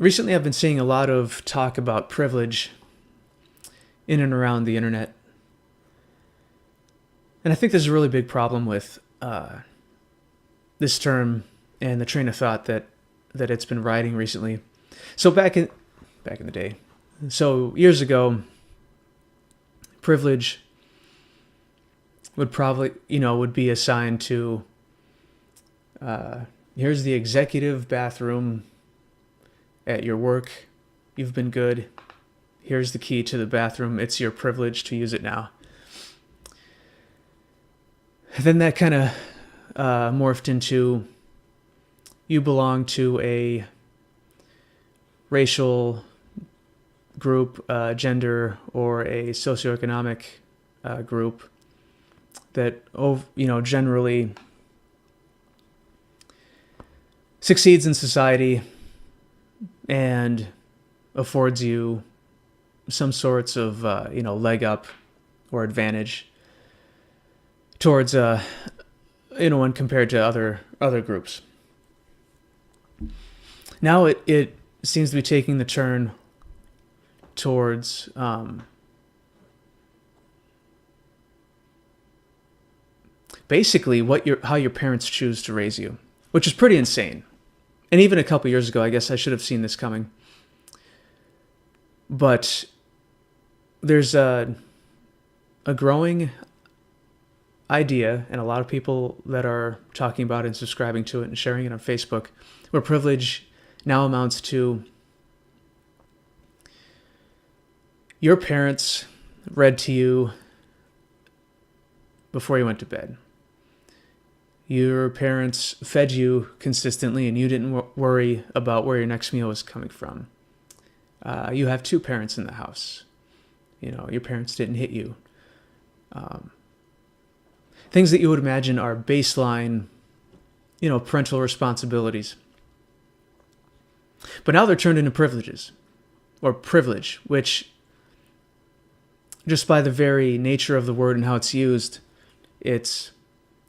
Recently, I've been seeing a lot of talk about privilege in and around the internet. And I think there's a really big problem with this term and the train of thought that it's been riding recently. So back in the day, so years ago, privilege would probably would be assigned to here's the executive bathroom at your work. You've been good. Here's the key to the bathroom. It's your privilege to use it now. Then that kind of morphed into you belong to a racial group, gender, or a socioeconomic group that generally succeeds in society and affords you some sorts of leg up or advantage towards when compared to other groups. Now it seems to be taking the turn towards basically how your parents choose to raise you, which is pretty insane. And even a couple years ago, I guess I should have seen this coming. But there's a growing idea, and a lot of people that are talking about it and subscribing to it and sharing it on Facebook, where privilege now amounts to your parents read to you before you went to bed. Your parents fed you consistently and you didn't worry about where your next meal was coming from. You have two parents in the house. Your parents didn't hit you. Things that you would imagine are baseline, parental responsibilities. But now they're turned into privileges, or privilege, which just by the very nature of the word and how it's used, it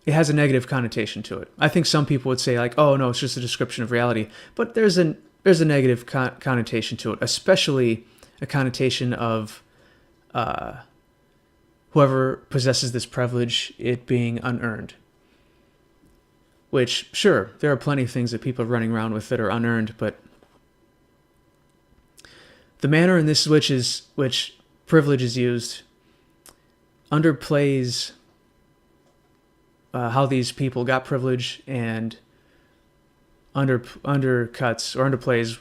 has a negative connotation to it. I think some people would say like, oh no, it's just a description of reality. But there's a negative connotation to it, especially a connotation of whoever possesses this privilege, it being unearned. Which, sure, there are plenty of things that people are running around with that are unearned, but the manner in this which privilege is used underplays how these people got privilege and undercuts or underplays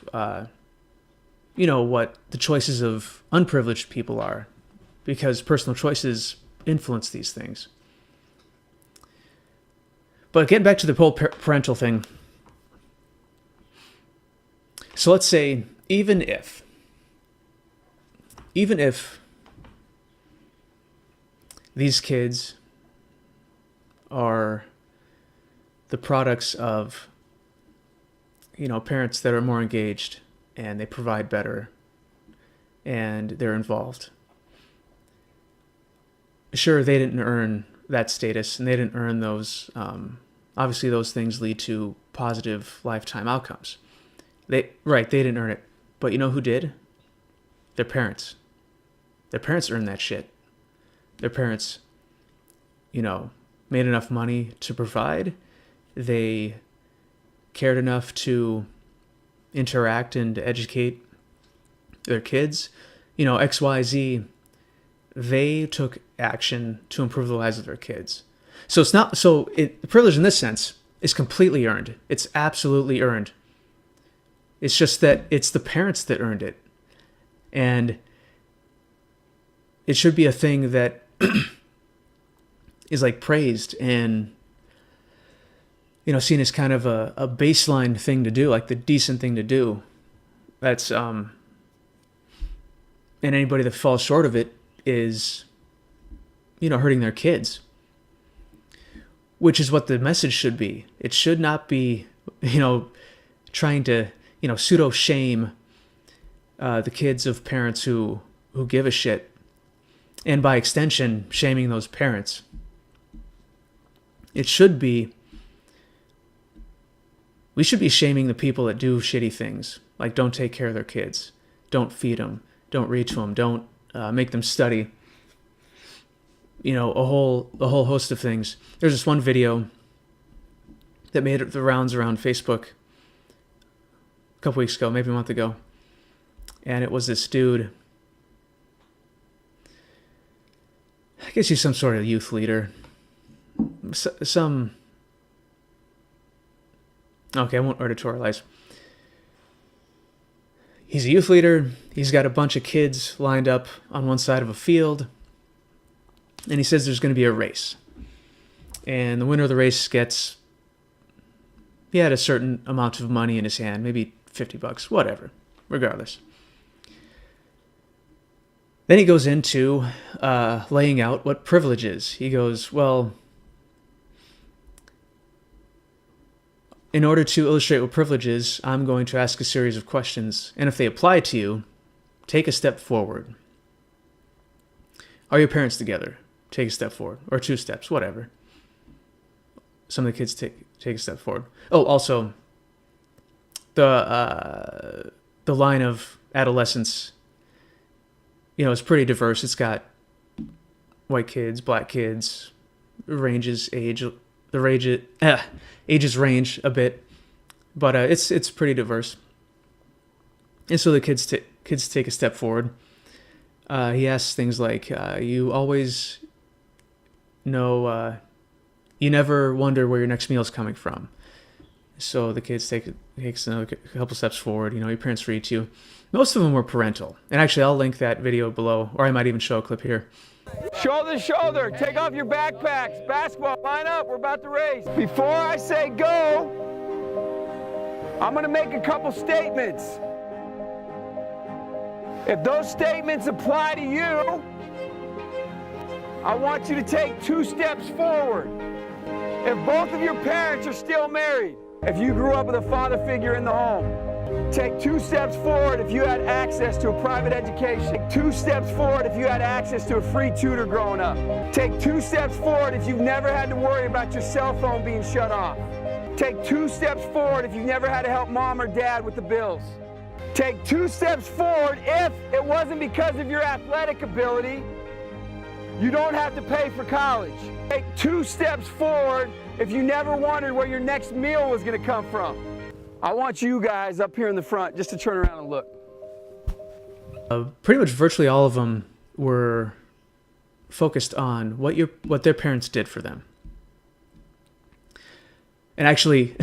what the choices of unprivileged people are, because personal choices influence these things. But getting back to the whole parental thing, so let's say even if these kids are the products of parents that are more engaged and they provide better and they're involved. Sure, they didn't earn that status and they didn't earn those. Obviously, those things lead to positive lifetime outcomes. They didn't earn it. But you know who did? Their parents. Their parents earned that shit. Their parents, made enough money to provide. They cared enough to interact and educate their kids. XYZ, they took action to improve the lives of their kids. So it's not the privilege in this sense is completely earned. It's absolutely earned. It's just that it's the parents that earned it. And it should be a thing that is like praised and seen as kind of a baseline thing to do, like the decent thing to do. That's and anybody that falls short of it is hurting their kids, which is what the message should be. It should not be trying to pseudo shame the kids of parents who give a shit, and by extension shaming those parents. It should be we should be shaming the people that do shitty things, like don't take care of their kids, don't feed them, don't read to them, don't make them study. You know, a whole host of things. There's this one video that made the rounds around Facebook a couple weeks ago, maybe a month ago, and it was this dude. I guess he's some sort of youth leader. Okay, I won't editorialize. He's a youth leader. He's got a bunch of kids lined up on one side of a field. And he says there's going to be a race. And the winner of the race gets, he had a certain amount of money in his hand, maybe $50, whatever, regardless. Then he goes into laying out what privilege is. He goes, well, in order to illustrate what privilege is, I'm going to ask a series of questions. And if they apply to you, take a step forward. Are your parents together? Take a step forward. Or 2 steps, whatever. Some of the kids take a step forward. Oh, also, the line of adolescence, you know, it's pretty diverse. It's got white kids, black kids, ages range a bit, but it's pretty diverse. And so the kids take a step forward. He asks things like, you always know, you never wonder where your next meal is coming from. So the kids takes another couple steps forward. You know, your parents read to you. Most of them were parental. And actually, I'll link that video below, or I might even show a clip here. Shoulder to shoulder, take off your backpacks. Basketball, line up, we're about to race. Before I say go, I'm gonna make a couple statements. If those statements apply to you, I want you to take 2 steps forward. If both of your parents are still married, if you grew up with a father figure in the home, take 2 steps forward if you had access to a private education. Take 2 steps forward if you had access to a free tutor growing up. Take 2 steps forward if you've never had to worry about your cell phone being shut off. Take 2 steps forward if you've never had to help mom or dad with the bills. Take 2 steps forward if it wasn't because of your athletic ability, you don't have to pay for college. Take 2 steps forward if you never wondered where your next meal was going to come from. I want you guys up here in the front just to turn around and look. Pretty much virtually all of them were focused on what their parents did for them. And actually,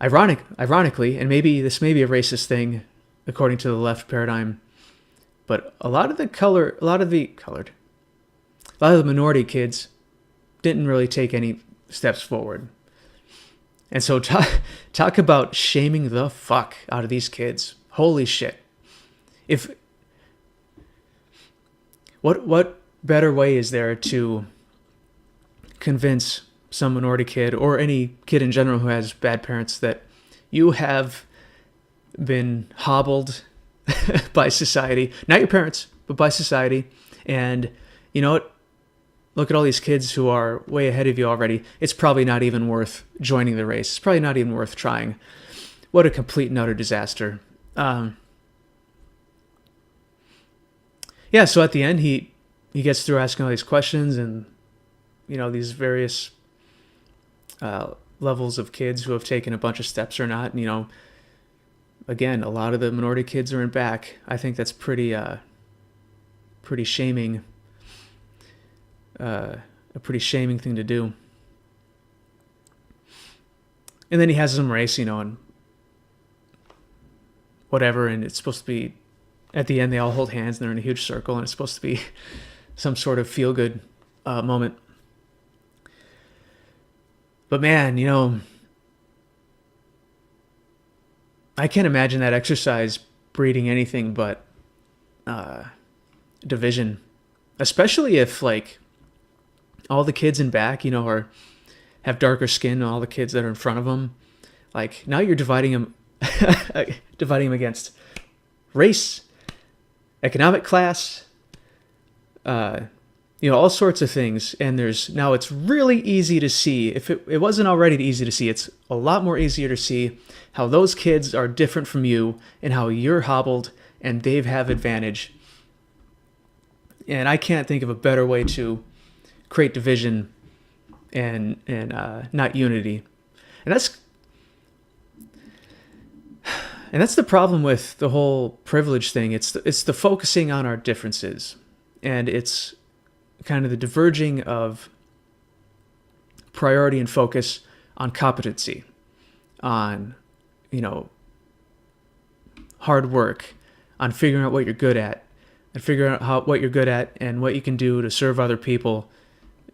ironically, and maybe this may be a racist thing according to the left paradigm, but a lot of the minority kids didn't really take any steps forward. And so talk about shaming the fuck out of these kids. Holy shit. What better way is there to convince some minority kid or any kid in general who has bad parents that you have been hobbled by society, not your parents, but by society, and you know what? Look at all these kids who are way ahead of you already. It's probably not even worth joining the race. It's probably not even worth trying. What a complete and utter disaster. Yeah, so at the end, he gets through asking all these questions and, you know, these various levels of kids who have taken a bunch of steps or not. And, you know, again, a lot of the minority kids are in back. I think that's pretty shaming. A pretty shaming thing to do. And then he has them race, you know, and whatever, and it's supposed to be, at the end they all hold hands and they're in a huge circle, and it's supposed to be some sort of feel-good moment. But man, you know, I can't imagine that exercise breeding anything but division, especially if, like, all the kids in back, you know, have darker skin than all the kids that are in front of them. Like, now you're dividing them against race, economic class, you all sorts of things. And it's really easy to see. If it wasn't already easy to see, it's a lot more easier to see how those kids are different from you and how you're hobbled and they have advantage. And I can't think of a better way to create division and not unity. And that's the problem with the whole privilege thing. It's the focusing on our differences, and it's kind of the diverging of priority and focus on competency, on hard work, on figuring out what you're good at, and figuring out what you're good at and what you can do to serve other people,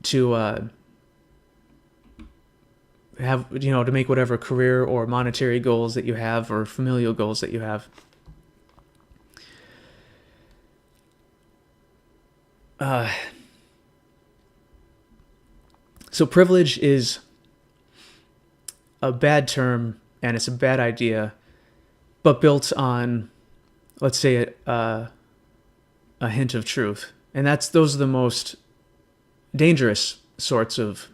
to have to make whatever career or monetary goals that you have or familial goals that you have. So privilege is a bad term and it's a bad idea, but built on, let's say, a hint of truth. And those are the most dangerous sorts of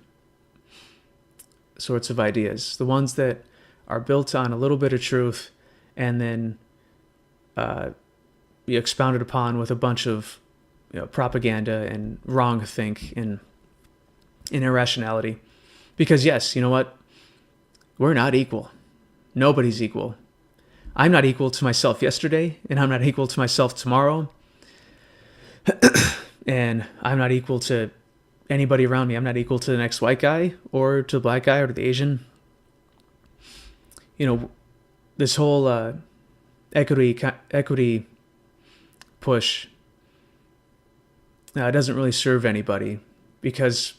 ideas, the ones that are built on a little bit of truth and then be expounded upon with a bunch of propaganda and wrong think and irrationality. Because yes, you know what? We're not equal. Nobody's equal. I'm not equal to myself yesterday, and I'm not equal to myself tomorrow. And I'm not equal to anybody around me. I'm not equal to the next white guy or to the black guy or to the Asian. This whole equity push doesn't really serve anybody, because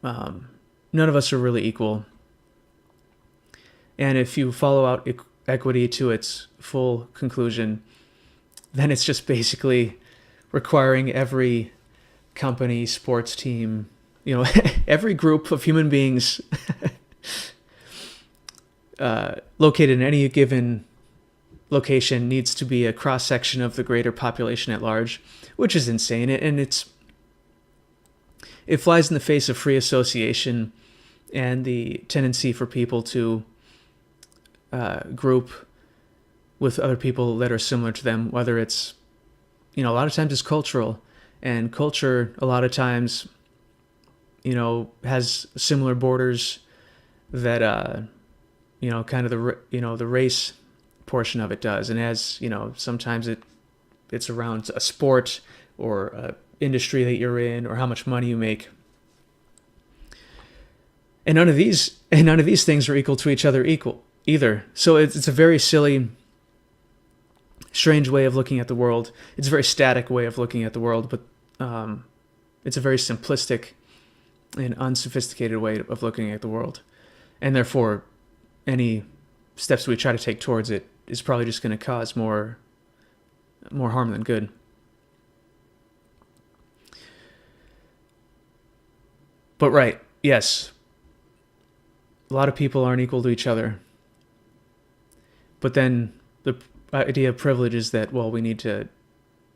none of us are really equal. And if you follow out equity to its full conclusion, then it's just basically requiring every company, sports team, every group of human beings located in any given location needs to be a cross-section of the greater population at large, which is insane. And it flies in the face of free association and the tendency for people to group with other people that are similar to them, whether it's, a lot of times it's cultural, and culture a lot of times, has similar borders that, kind of the race portion of it does. And as, sometimes it's around a sport or a industry that you're in or how much money you make. And none of these things are equal to each other either. So it's a very silly, strange way of looking at the world. It's a very static way of looking at the world, but it's a very simplistic and unsophisticated way of looking at the world. And therefore, any steps we try to take towards it is probably just going to cause more harm than good. But right, yes, a lot of people aren't equal to each other. But then the idea of privilege is that, well, we need to,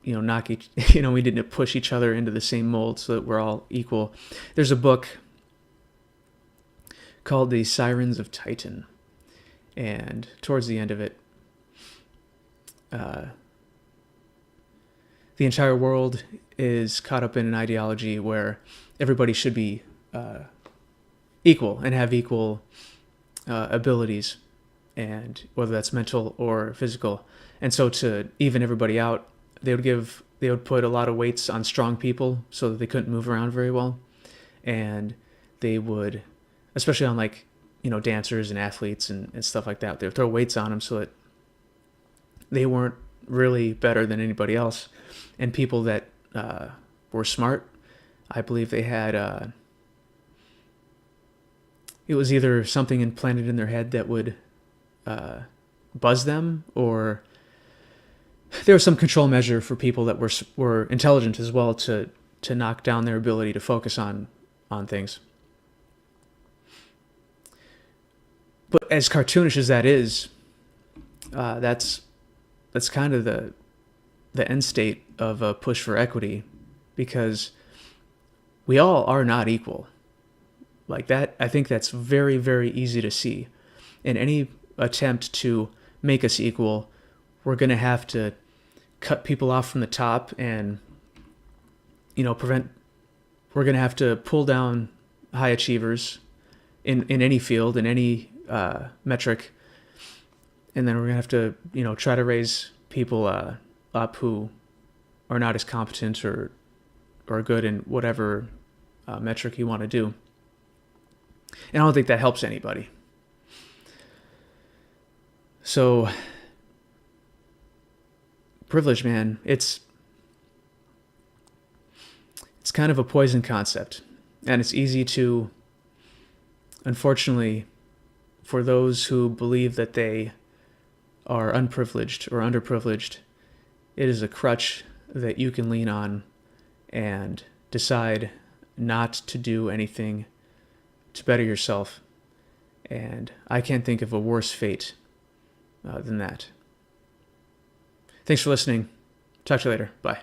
we need to push each other into the same mold so that we're all equal. There's a book called The Sirens of Titan. And towards the end of it, the entire world is caught up in an ideology where everybody should be equal and have equal abilities, and whether that's mental or physical. And so to even everybody out, they would put a lot of weights on strong people so that they couldn't move around very well. And they would, especially on dancers and athletes and stuff like that, they would throw weights on them so that they weren't really better than anybody else. And people that were smart, I believe they had, it was either something implanted in their head that would buzz them, or there was some control measure for people that were intelligent as well to knock down their ability to focus on things. But as cartoonish as that is, that's kind of the end state of a push for equity, because we all are not equal. Like that, I think that's very, very easy to see. In any attempt to make us equal, we're going to have to cut people off from the top and, we're going to have to pull down high achievers in any field, in any metric. And then we're going to have to, try to raise people up who are not as competent or good in whatever metric you want to do. And I don't think that helps anybody. So, privilege, man, it's kind of a poison concept. And it's easy to, unfortunately, for those who believe that they are unprivileged or underprivileged, it is a crutch that you can lean on and decide not to do anything to better yourself. And I can't think of a worse fate than that. Thanks for listening. Talk to you later. Bye.